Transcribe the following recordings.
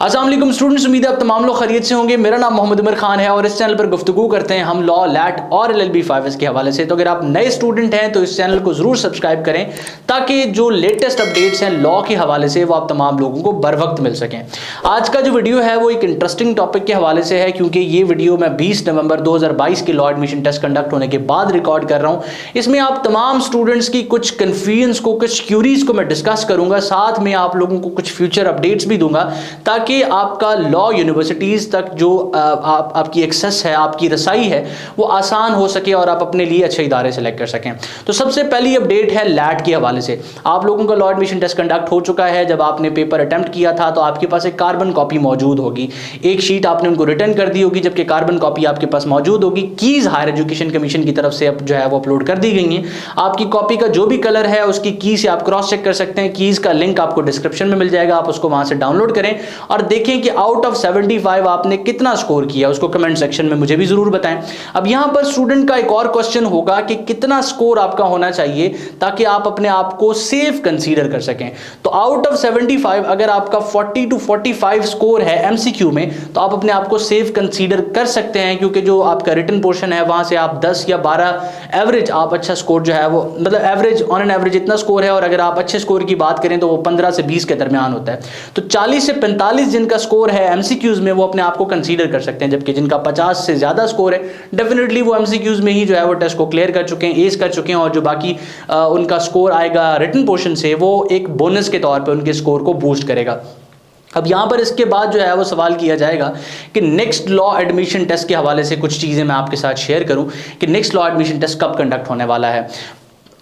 अस्सलाम वालेकुम स्टूडेंट्स, उम्मीद है आप तमाम लोग खैरियत से होंगे। मेरा नाम मोहम्मद उमर खान है और इस चैनल पर गुफ्तगू करते हैं हम लॉ, लैट और LLB 5S के हवाले से। तो अगर आप नए स्टूडेंट हैं तो इस चैनल को ज़रूर सब्सक्राइब करें ताकि जो लेटेस्ट अपडेट्स हैं लॉ के हवाले से वो आप तमाम लोगों को बर वक्त मिल सकें। आज का जो वीडियो है वो एक इंटरेस्टिंग टॉपिक के हवाले से है, क्योंकि ये वीडियो मैं 20 नवंबर 2022 के लॉ एडमिशन टेस्ट कंडक्ट होने के बाद रिकॉर्ड कर रहा हूँ। इसमें आप तमाम स्टूडेंट्स की कुछ कन्फ्यूजन्स को, कुछ क्यूरीज को मैं डिस्कस करूंगा, साथ में आप लोगों को कुछ फ्यूचर अपडेट्स भी दूंगा ताकि आपका लॉ यूनिवर्सिटीज़ तक जो आपकी एक्सेस है, आपकी रसाई है, वो आसान हो सके और आप अपने लिए अच्छे इदारे सेलेक्ट कर सकें। तो सबसे पहली अपडेट है लैट के हवाले से। आप लोगों का लॉ एडमिशन टेस्ट कंडक्ट हो चुका है। जब आपने पेपर अटेम्प्ट किया था तो आपके पास एक कार्बन कॉपी मौजूद होगी, एक शीट आपने उनको रिटर्न कर दी होगी, जबकि कार्बन कॉपी आपके पास मौजूद होगी। कीज़ हायर एजुकेशन कमीशन की तरफ से अब जो है वो अपलोड कर दी गई हैं। आपकी कॉपी का जो भी कलर है उसकी की से आप क्रॉस चेक कर सकते हैं। कीज़ का लिंक आपको डिस्क्रिप्शन में मिल जाएगा, आप उसको वहां से डाउनलोड करें और देखें कि आउट ऑफ 75 आपने कितना स्कोर किया, उसको कमेंट सेक्शन में मुझे भी जरूर बताएं। अब यहां पर स्टूडेंट का एक और क्वेश्चन होगा कि कितना स्कोर आपका होना चाहिए ताकि आप अपने आप को सेफ कंसीडर कर सकें। तो आउट ऑफ 75 अगर आपका 40 to 45 स्कोर है MCQ में तो आप अपने आप को सेफ कंसीडर कर सकते हैं, क्योंकि जो आपका रिटन पोर्शन है वहां से आप 10 या 12 एवरेज आप अच्छा स्कोर जो है वो, मतलब एवरेज ऑन एन एवरेज इतना स्कोर है, और अगर आप अच्छे स्कोर की बात करें तो वो 15 से 20 के दरमियान होता है। तो 40 से 45 जिनका स्कोर है MCQs में वो अपने आप को कंसीडर कर सकते हैं, जबकि जिनका 50 से ज्यादा स्कोर है डेफिनेटली वो MCQs में ही जो है वो टेस्ट को क्लियर कर चुके हैं, एज कर चुके हैं, और जो बाकी उनका स्कोर आएगा रिटन पोर्शन से वो एक बोनस के तौर पे उनके स्कोर को बूस्ट करेगा। अब यहाँ पर इसके बाद जो है वो सवाल किया जाएगा कि नेक्स्ट लॉ एडमिशन टेस्ट के हवाले से कुछ चीज़ें मैं आपके साथ शेयर करूँ कि नेक्स्ट लॉ एडमिशन टेस्ट कब कंडक्ट होने वाला है।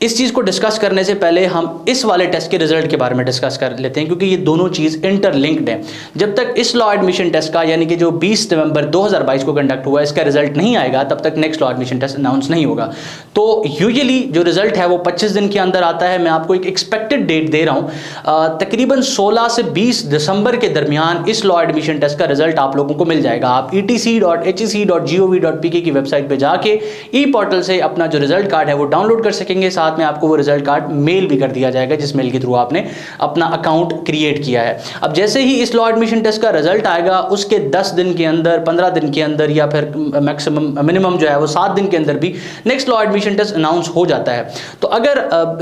इस चीज़ को डिस्कस करने से पहले हम इस वाले टेस्ट के रिजल्ट के बारे में डिस्कस कर लेते हैं, क्योंकि ये दोनों चीज़ इंटरलिंक्ड है। जब तक इस लॉ एडमिशन टेस्ट का, यानी कि जो 20 नवंबर 2022 को कंडक्ट हुआ, इसका रिजल्ट नहीं आएगा तब तक next law admission test announce नहीं होगा। तो यूजुअली जो रिजल्ट है वो 25 दिन के अंदर आता है। मैं आपको एक एक्सपेक्टेड डेट दे रहा हूँ, तकरीबन 16 से 20 दिसंबर के दरमियान इस लॉ एडमिशन टेस्ट का रिजल्ट आप लोगों को मिल जाएगा। आप etc.hec.gov.pk की वेबसाइट पर जाके ई पोर्टल से अपना जो रिजल्ट कार्ड है वो डाउनलोड कर सकेंगे। साथ में आपको वो रिजल्ट कार्ड मेल भी कर दिया जाएगा जिस मेल के थ्रू आपने अपना अकाउंट क्रिएट किया है। अब जैसे ही इस लॉ एडमिशन टेस्ट का रिजल्ट आएगा उसके 10 दिन के अंदर, 15 दिन के अंदर, या फिर मैक्सिमम मिनिमम जो है वो 7 दिन के अंदर भी next law admission test announce हो जाता है। तो अगर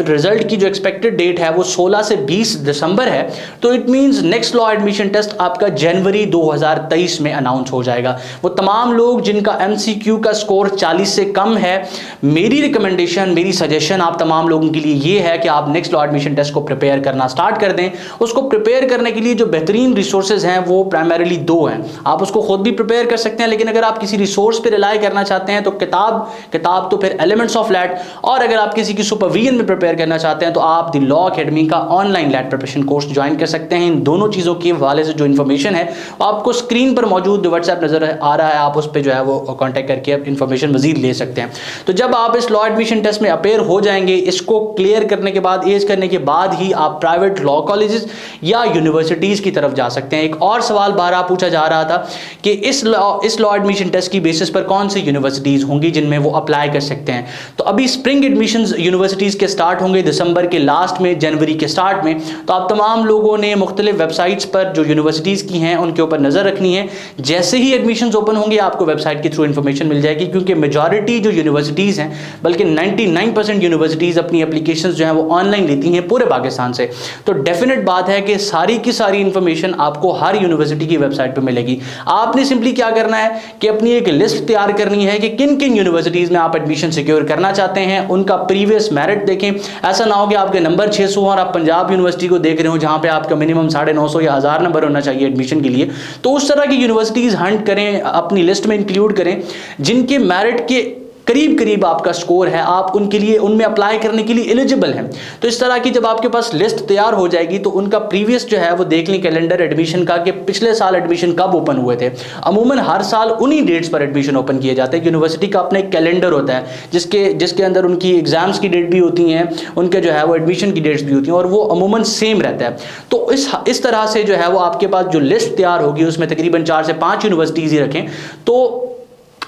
रिजल्ट की जो एक्सपेक्टेड डेट है वो 16 से 20 दिसंबर है तो it means next law admission test आपका जनवरी 2023 में अनाउंस हो जाएगा। वो तमाम लोग जिनका MCQ का स्कोर 40 से कम है, मेरी रिकमेंडेशन, मेरी सजेशन आप तमाम लोगों के लिए ये है कि आप नेक्स्ट लॉ एडमिशन टेस्ट को प्रिपेयर करना स्टार्ट कर दें। उसको प्रिपेयर करने के लिए जो बेहतरीन रिसोर्सेज हैं वो प्राइमरीली 2 हैं। आप उसको खुद भी प्रिपेयर कर सकते हैं, लेकिन अगर आप किसी रिसोर्स पे रिलाई करना चाहते हैं तो किताब तो फिर एलिमेंट्स ऑफ लैट, और अगर आप किसी की सुपरविजन में प्रिपेयर करना चाहते हैं तो आप द लॉ अकेडमी का online LAT preparation course join कर सकते हैं। इन दोनों चीज़ों के हवाले से जो इन्फॉर्मेशन है आपको स्क्रीन पर मौजूद व्हाट्सएप नजर आ रहा है, आप उस पर जो है वो कॉन्टैक्ट करके इन्फॉर्मेशन मजीद ले सकते हैं। तो जब आप इस लॉ एडमिशन टेस्ट में अपेयर हो जाएंगे, इसको क्लियर करने के बाद, एज करने के बाद ही आप प्राइवेट लॉ कॉलेजेस या यूनिवर्सिटीज की तरफ जा सकते हैं। एक और सवाल बारहा पूछा जा रहा था कि इस लॉ एडमिशन टेस्ट की बेसिस पर कौन सी यूनिवर्सिटीज होंगी जिनमें वो अप्लाई कर सकते हैं। तो अभी स्प्रिंग एडमिशंस यूनिवर्सिटीज के स्टार्ट होंगे दिसंबर के लास्ट में, जनवरी के स्टार्ट में। तो आप तमाम लोगों ने मुख्तलिफ वेबसाइट्स पर जो यूनिवर्सिटीज की हैं उनके ऊपर नजर रखनी है। जैसे ही एडमिशंस ओपन होंगे आपको वेबसाइट के थ्रू इंफॉर्मेशन मिल जाएगी, क्योंकि मेजॉरिटी जो यूनिवर्सिटीज हैं, बल्कि 99% यूनिवर्सिटीज अपनी एप्लीकेशंस जो है वो ऑनलाइन लेती हैं पूरे पाकिस्तान से। तो डेफिनेट बात है कि सारी की सारी इंफॉर्मेशन आपको हर यूनिवर्सिटी की वेबसाइट पे मिलेगी। आपने सिंपली क्या करना है कि अपनी एक लिस्ट तैयार करनी है कि किन किन यूनिवर्सिटीज में आप एडमिशन सिक्योर करना चाहते हैं, उनका प्रीवियस मेरिट देखें। ऐसा ना हो कि आपके नंबर 600 और आप पंजाब यूनिवर्सिटी को देख रहे हो जहां पे आपका मिनिमम 950 या 1000 नंबर होना चाहिए एडमिशन के लिए। तो उस तरह की यूनिवर्सिटीज हंट करें, अपनी लिस्ट में इंक्लूड करें जिनके मेरिट के करीब करीब आपका स्कोर है, आप उनके लिए, उनमें अप्लाई करने के लिए एलिजिबल हैं। तो इस तरह की जब आपके पास लिस्ट तैयार हो जाएगी तो उनका प्रीवियस जो है वो देख लें कैलेंडर एडमिशन का कि पिछले साल एडमिशन कब ओपन हुए थे। अमूमन हर साल उन्हीं डेट्स पर एडमिशन ओपन किए जाते हैं। यूनिवर्सिटी का अपना एक कैलेंडर होता है जिसके अंदर उनकी एग्जाम्स की डेट भी होती हैं, उनके जो है वो एडमिशन की डेट्स भी होती हैं, और वो अमूमन सेम रहता है। तो इस तरह से जो है वो आपके पास जो लिस्ट तैयार होगी उसमें तकरीबन 4 से 5 यूनिवर्सिटीज़ ही रखें। तो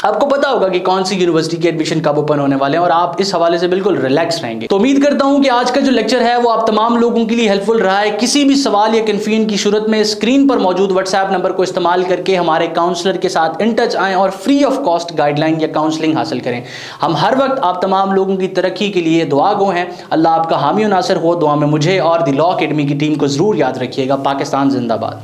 आपको पता होगा कि कौन सी यूनिवर्सिटी के एडमिशन कब ओपन होने वाले हैं और आप इस हवाले से बिल्कुल रिलैक्स रहेंगे। तो उम्मीद करता हूं कि आज का जो लेक्चर है वो आप तमाम लोगों के लिए हेल्पफुल रहा है। किसी भी सवाल या कंफ्यूजन की सूरत में स्क्रीन पर मौजूद व्हाट्सएप नंबर को इस्तेमाल करके हमारे काउंसलर के साथ इन टच आएं और फ्री ऑफ कॉस्ट गाइडलाइन या काउंसलिंग हासिल करें। हम हर वक्त आप तमाम लोगों की तरक्की के लिए दुआ गो हैं। अल्लाह आपका हामी और नासिर हो। दुआ में मुझे और द लॉ अकेडमी की टीम को जरूर याद रखिएगा। पाकिस्तान जिंदाबाद।